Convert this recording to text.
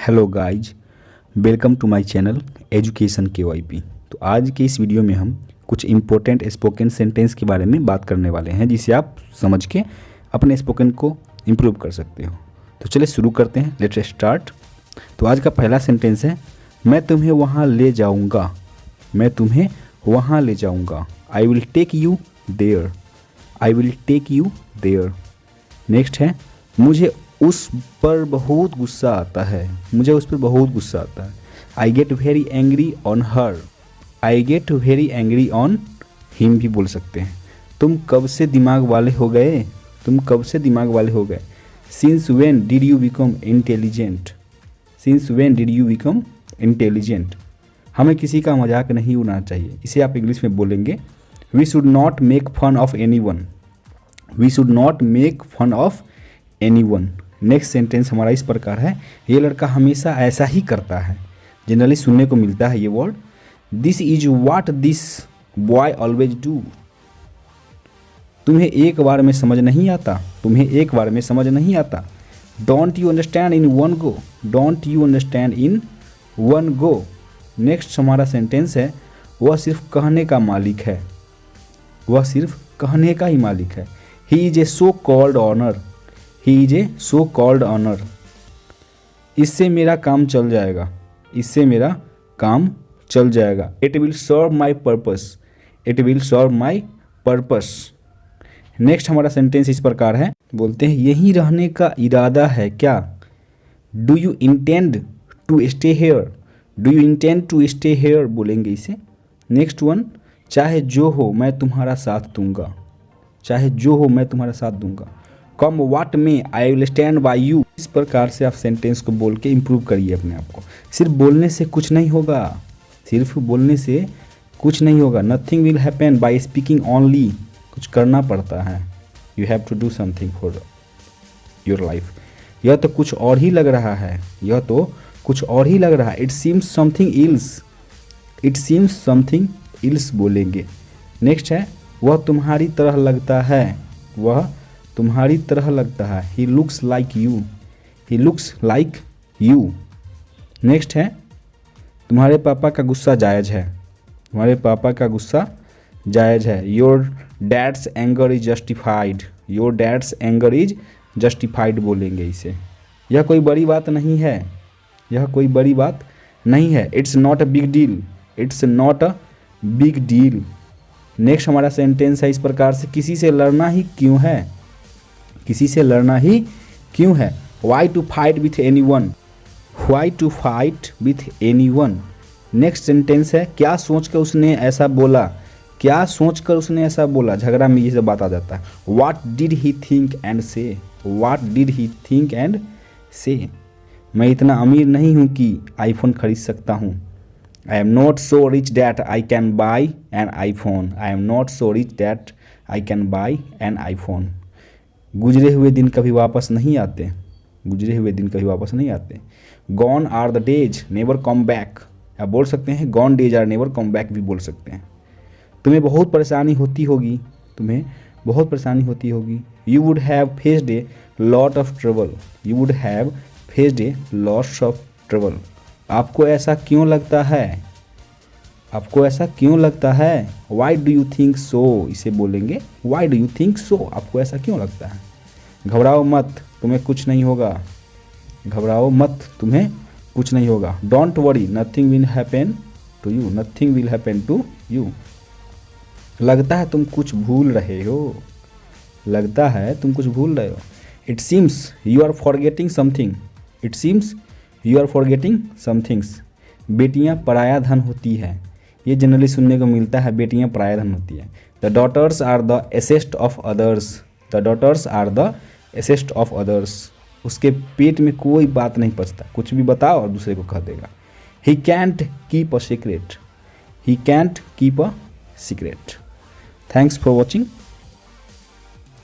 Hello guys, welcome to my channel education KYP। तो आज के इस वीडियो में हम कुछ इम्पोर्टेंट स्पोकन सेंटेंस के बारे में बात करने वाले हैं, जिसे आप समझ के अपने स्पोकन को इम्प्रूव कर सकते हो। तो चलिए शुरू करते हैं, लेट्स स्टार्ट। तो आज का पहला सेंटेंस है, मैं तुम्हें वहाँ ले जाऊँगा। मैं तुम्हें वहाँ ले जाऊँगा। I will take you there. I will take you there. Next है, मुझे उस पर बहुत गुस्सा आता है। मुझे उस पर बहुत गुस्सा आता है। I get very angry on her. I get very angry on him भी बोल सकते हैं। तुम कब से दिमाग वाले हो गए। तुम कब से दिमाग वाले हो गए। Since when did you become intelligent. Since when did you become intelligent. हमें किसी का मजाक नहीं उड़ाना चाहिए। इसे आप इंग्लिश में बोलेंगे, we should not make fun of anyone. We should not make fun of any one. Next sentence हमारा इस प्रकार है, ये लड़का हमेशा ऐसा ही करता है। जनरली सुनने को मिलता है ये word. This is what this boy always do. तुम्हें एक बार में समझ नहीं आता। तुम्हें एक बार में समझ नहीं आता। Don't you understand in one go. Don't you understand in one go. Next हमारा सेंटेंस है, वह सिर्फ कहने का मालिक है। वह सिर्फ कहने का ही मालिक है। He is a so called owner. He is a so called owner. इससे मेरा काम चल जाएगा। इससे मेरा काम चल जाएगा। It will serve my purpose. It will serve my purpose. Next हमारा सेंटेंस इस प्रकार है, बोलते हैं, यहीं रहने का इरादा है क्या। Do you intend to stay here. Do you intend to stay here बोलेंगे इसे। नेक्स्ट वन, चाहे जो हो मैं तुम्हारा साथ दूंगा। चाहे जो हो मैं तुम्हारा साथ दूंगा। कम वाट में I will stand by you. इस प्रकार से आप सेंटेंस को बोल के इम्प्रूव करिए अपने आप को। सिर्फ बोलने से कुछ नहीं होगा। सिर्फ बोलने से कुछ नहीं होगा। Nothing will happen by speaking only. कुछ करना पड़ता है। You have to do something for your life. यह तो कुछ और ही लग रहा है। यह तो कुछ और ही लग रहा है। It seems something ills. It seems something ills बोलेंगे। नेक्स्ट है, वह तुम्हारी तरह लगता है। वह तुम्हारी तरह लगता है। He looks like you. He looks like you. Next है, तुम्हारे पापा का गुस्सा जायज़ है। तुम्हारे पापा का गुस्सा जायज़ है। Your dad's anger is justified. Your dad's anger is justified बोलेंगे इसे। यह कोई बड़ी बात नहीं है। यह कोई बड़ी बात नहीं है। It's not a big deal. It's not a big deal. Next हमारा सेंटेंस है इस प्रकार से, किसी से लड़ना ही क्यों है। किसी से लड़ना ही क्यों है। Why to fight with any one. Why to fight with any one. Next sentence है, क्या सोचकर उसने ऐसा बोला। क्या सोचकर उसने ऐसा बोला। झगड़ा में ये सब बात आ जाता है। What did he think and say. What did he think and say. मैं इतना अमीर नहीं हूँ कि आईफोन खरीद सकता हूँ। I am not so rich that I can buy an iPhone. I am not so rich that I can buy an iPhone. गुजरे हुए दिन कभी वापस नहीं आते। गुजरे हुए दिन कभी वापस नहीं आते। Gone are the days never come back. आप बोल सकते हैं gone days are never come back भी बोल सकते हैं। तुम्हें बहुत परेशानी होती होगी। तुम्हें बहुत परेशानी होती होगी। You would have faced a lot of trouble. You would have faced a lot of trouble. आपको ऐसा क्यों लगता है। आपको ऐसा क्यों लगता है। Why do you think so इसे बोलेंगे। Why do you think so. आपको ऐसा क्यों लगता है। घबराओ मत, तुम्हें कुछ नहीं होगा। घबराओ मत, तुम्हें कुछ नहीं होगा। Don't worry, nothing will happen to you. Nothing will happen to you. लगता है तुम कुछ भूल रहे हो। लगता है तुम कुछ भूल रहे हो। It seems you are forgetting something. It seems you are forgetting somethings. बेटियां पराया धन होती है। ये जनरली सुनने को मिलता है, बेटियां पराया धन होती है। The daughters are the asset of others. The daughters are the asset of others. उसके पेट में कोई बात नहीं पचता। कुछ भी बताओ और दूसरे को कह देगा। He can't keep a secret. He can't keep a secret. Thanks for watching.